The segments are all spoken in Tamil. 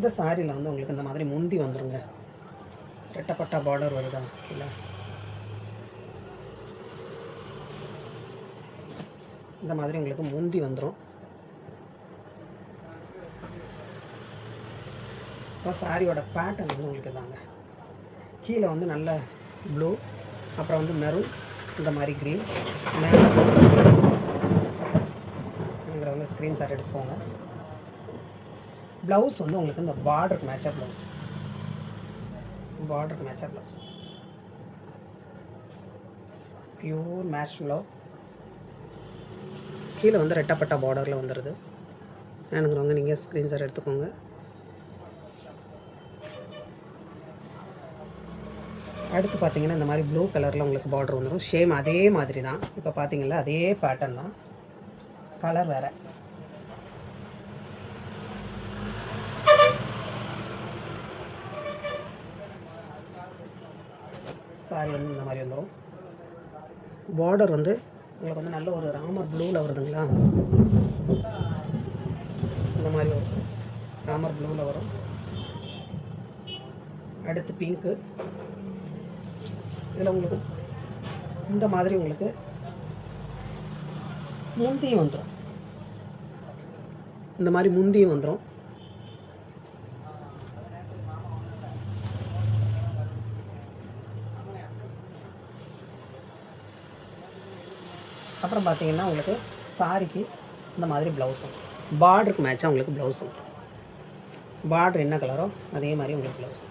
இந்த சாரியில் வந்து உங்களுக்கு இந்த மாதிரி முந்தி வந்துடுங்க. ரெட்டப்பட்டா பார்டர் வருதா கீழே, இந்த மாதிரி உங்களுக்கு முந்தி வந்துடும். அப்புறம் சாரியோட பேட்டர்ன் வந்து உங்களுக்கு தாங்க. கீழே வந்து நல்ல ப்ளூ, அப்புறம் வந்து மெரூன், இந்த மாதிரி க்ரீன், மேலே வந்து ஸ்க்ரீன்ஷாட் எடுத்துக்கோங்க. ப்ளவுஸ் வந்து உங்களுக்கு இந்த பார்டருக்கு மேட்சாக ப்ளவுஸ், பார்டருக்கு மேட்சாக ப்ளவுஸ், பியூர் மேட்ச் ப்ளவு. கீழே வந்து ரெட்டப்பட்டா பார்டரில் வந்துடுது. வேணுங்கிறவங்க நீங்கள் ஸ்க்ரீன்ஷாட் எடுத்துக்கோங்க. அடுத்து பார்த்தீங்கன்னா இந்த மாதிரி ப்ளூ கலரில் உங்களுக்கு பார்டர் வந்துடும். ஷேம் அதே மாதிரி தான். இப்போ பார்த்தீங்களா அதே பேட்டர்ன் தான், கலர் வேறு. சாரி வந்து இந்த மாதிரி வந்துடும். பார்டர் வந்து உங்களுக்கு வந்து நல்ல ஒரு ராமர் ப்ளூவில் வருதுங்களா, இந்த மாதிரி வரும், ராமர் ப்ளூவில் வரும். அடுத்து பிங்க்கு, இதில் உங்களுக்கு இந்த மாதிரி உங்களுக்கு முந்தியும் வந்துடும், இந்த மாதிரி முந்தியும் வந்துடும். அப்புறம் பார்த்தீங்கன்னா உங்களுக்கு சாரிக்கு இந்த மாதிரி ப்ளவுஸும் பார்டருக்கு மேட்சாக உங்களுக்கு ப்ளவுஸும், பார்டர் என்ன கலரோ அதே மாதிரி உங்களுக்கு ப்ளவுஸும்.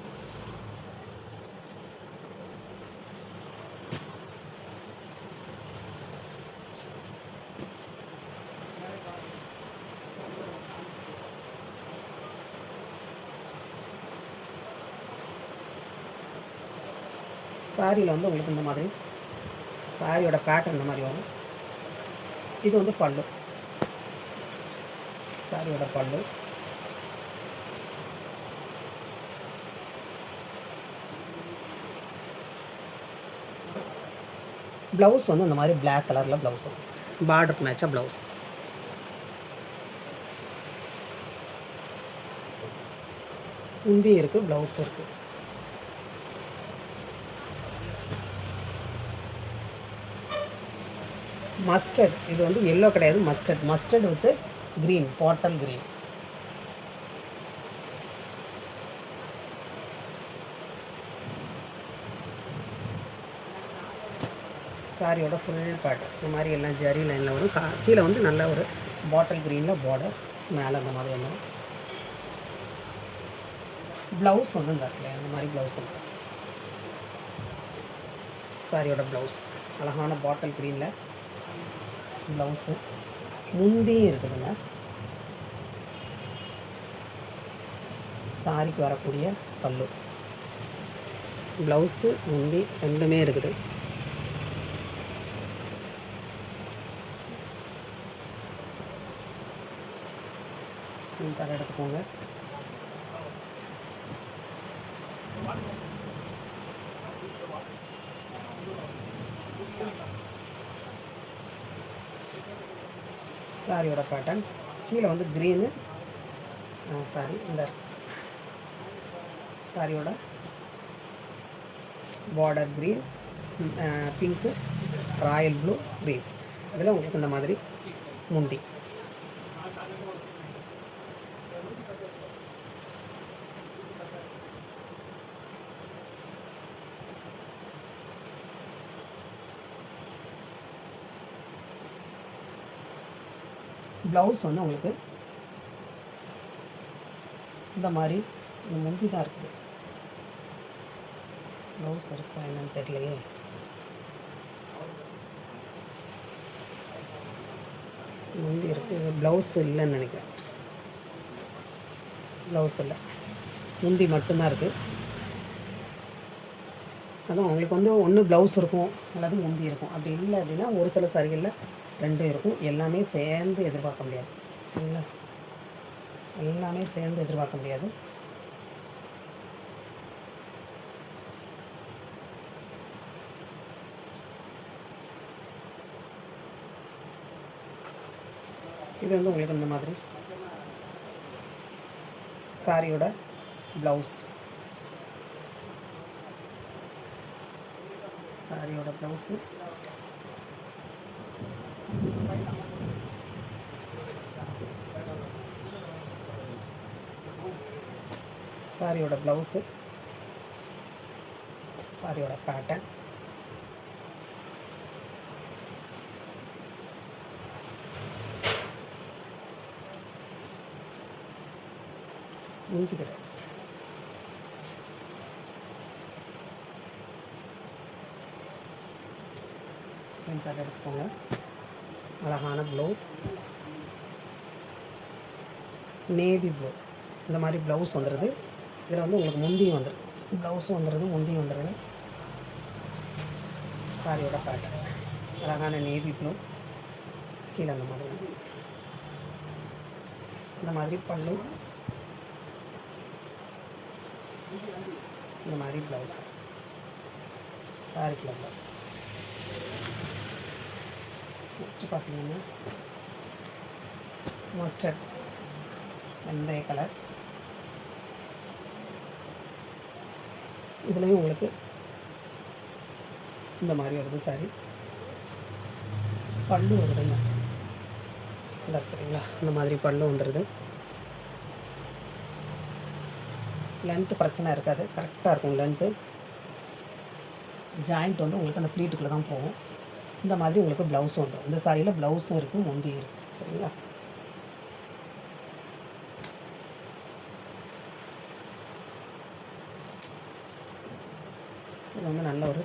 சாரியில் வந்து உங்களுக்கு இந்த மாதிரி சாரியோட பேட்டர்ன் இந்த மாதிரி வரும். இது வந்து பல்லு, சாரியோட பல்லு. ப்ளவுஸ் வந்து இந்த மாதிரி பிளாக் கலரில் ப்ளவுஸும், பார்டருக்கு மேட்சாக ப்ளவுஸ். முந்தி இருக்குது, ப்ளவுஸ் இருக்குது. மஸ்டர்ட், இது வந்து எல்லோ கிடையாது, mustard, mustard with green, bottle green. சாரியோட ஃபுல் பேட்டர்ன் இந்த மாதிரி எல்லாம் ஜரி லைனில் வரும். கீழே வந்து நல்ல ஒரு பாட்டில் க்ரீனில் பார்டர், மேலே அந்த மாதிரி வந்துடும். ப்ளவுஸ் வந்து இந்த இடத்துல அந்த மாதிரி ப்ளவுஸ் இருக்கும். சாரியோட ப்ளவுஸ் அழகான பாட்டில் க்ரீனில் ப்ளவுஸு, முந்தியும் இருக்குதுங்க. சாரிக்கு வரக்கூடிய பல்லு, ப்ளவுஸு முந்தி ரெண்டுமே இருக்குது. சாரி எடுத்துக்கோங்க. சாரியோட பேட்டர்ன் கீழே வந்து க்ரீனு, சாரி இந்த சாரியோட border green, pink, Royal blue, green. இதில் உங்களுக்கு இந்த மாதிரி முந்தி. ப்ளவுஸ் வந்து உங்களுக்கு இந்த மாதிரி முந்தி தான் இருக்குது. ப்ளவுஸ் இருக்கா என்னன்னு தெரியலையே. முந்தி இருக்குது, ப்ளவுஸ் இல்லைன்னு நினைக்கிறேன். ப்ளவுஸ் இல்லை, முந்தி மட்டும்தான் இருக்குது. அதுவும் உங்களுக்கு வந்து ஒன்று ப்ளவுஸ் இருக்கும் அல்லது முந்தி இருக்கும். அப்படி இல்லை அப்படின்னா ஒரு சில சாரிகளில் ரெண்டும் இருக்கும். எல்லாமே சேர்ந்து எதிர்பார்க்க முடியாது, சரிங்களா? எல்லாமே சேர்ந்து எதிர்பார்க்க முடியாது. இது வந்து உங்களுக்கு இந்த மாதிரி சாரியோட ப்ளவுஸ். சாரியோட ப்ளவுஸு. சாரியோட ப்ளவுஸு. சாரியோட பேட்டர்ன். ஊற்றிக்கிட்டேன். ஸ்க்ரீன்ஷாட் எடுத்துக்கோங்க. அழகான ப்ளூ, நேவி ப்ளூ, இந்த மாதிரி ப்ளவுஸ் வந்துடுது. இதில் வந்து உங்களுக்கு முந்தியும் வந்துடும், ப்ளவுஸும் வந்துடுது, முந்தியும் வந்துடுது. சாரியோட பேட்டர்ன் அழகான நேவி ப்ளூ, கீழே அந்த மாதிரி வந்து இந்த மாதிரி பல்லு, இந்த மாதிரி ப்ளவுஸ், சாரிக்குள்ள ப்ளவுஸ். நெக்ஸ்ட்டு பார்த்தீங்கன்னா மஸ்டர்ட் வெந்தய கலர். இதுலேயும் உங்களுக்கு இந்த மாதிரி வருது சாரி. பல்லு வருதுங்க, இந்த பார்த்தீங்களா, இந்த மாதிரி பல்லு வந்துடுது. லென்த்து பிரச்சனை இருக்காது, கரெக்டாக இருக்கும் லென்த்து. ஜாயிண்ட் வந்து உங்களுக்கு அந்த ஃப்ளீட்டுக்குள்ளே தான் போகும். இந்த மாதிரி உங்களுக்கு ப்ளவுஸும் வந்துடும். இந்த சாரியில் ப்ளவுஸும் இருக்குது, முந்தியும் இருக்குது. சரிங்களா? இது வந்து நல்ல ஒரு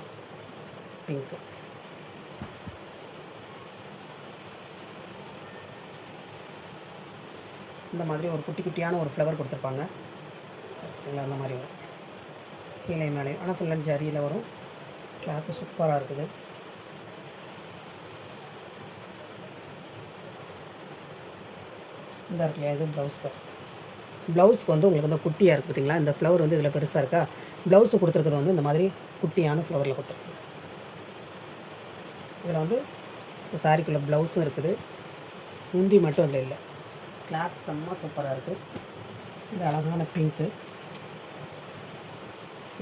பிங்க்கு. இந்த மாதிரி ஒரு குட்டி குட்டியான ஒரு ஃப்ளவர் கொடுத்துருப்பாங்க. பார்த்தீங்களா? அந்த மாதிரி வரும் கீழே மேலே. ஆனால் ஃபுல் அண்ட் ஜரியில் வரும். கிளாத்து சூப்பராக இருக்குது. இந்த இருக்குல்லையா, இது ப்ளவுஸ்க்கு. ப்ளவுஸ்க்கு வந்து உங்களுக்கு வந்து குட்டியாக இருக்குது பார்த்தீங்களா? இந்த ஃப்ளவர் வந்து இதில் பெருசாக இருக்கா. ப்ளவுஸு கொடுத்துருக்குறது வந்து இந்த மாதிரி குட்டியான ஃப்ளவரில் கொடுத்துருக்கு. இதில் வந்து இந்த சாரிக்குள்ளே ப்ளவுஸும் இருக்குது, முந்தி மட்டும் இல்லை. இல்லை, கிளாத் செம்ம சூப்பராக இருக்குது. இது அழகான பிங்க்கு.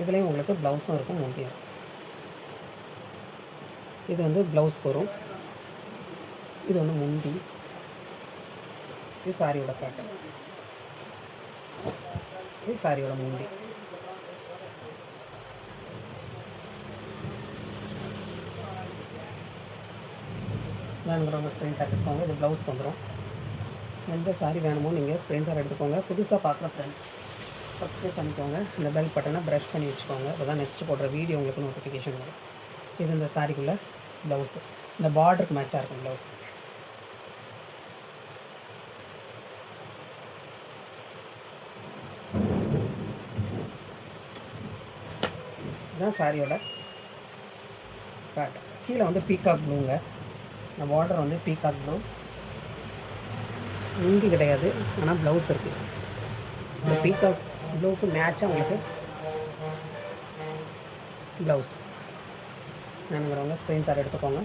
இதுலேயும் உங்களுக்கு ப்ளவுஸும் இருக்கும், முந்தியும். இது வந்து ப்ளவுஸ்க்கு வரும், இது வந்து முந்தி. இது சாரியோட பேட்டர்ன், இது சாரியோட முந்தி. வேணுங்கிறவங்க ஸ்க்ரீன்ஷாட் எடுத்துக்கோங்க. இது ப்ளவுஸ்க்கு வந்துடும். எந்த சாரி வேணுமோ நீங்கள் ஸ்க்ரீன்ஷாட் எடுத்துக்கோங்க. புதுசாக பார்க்குற ஃப்ரெண்ட்ஸ் சப்ஸ்கிரைப் பண்ணிக்கோங்க. இந்த பெல் பட்டனை ப்ரெஷ் பண்ணி வச்சுக்கோங்க. அப்போ தான் நெக்ஸ்ட்டு போடுற வீடியோ உங்களுக்கு நோட்டிஃபிகேஷன் வரும். இது இந்த சாரிக்குள்ளே ப்ளவுஸு. இந்த பார்டருக்கு மேட்சாக இருக்கும் ப்ளவுஸ். இதுதான் சாரியோட பேட்டர்ன். கீழே வந்து பீகாக் ப்ளூங்க. இந்த பார்டர் வந்து பீகாக் ப்ளூ. முந்தி கிடையாது, ஆனால் ப்ளவுஸ் இருக்குது. இந்த பீகாக் ப்ளூக்கு மேட்சாக உங்களுக்கு ப்ளவுஸ். வேணுங்கிறவங்க ஸ்க்ரீன்ஷாட் எடுத்துக்கோங்க.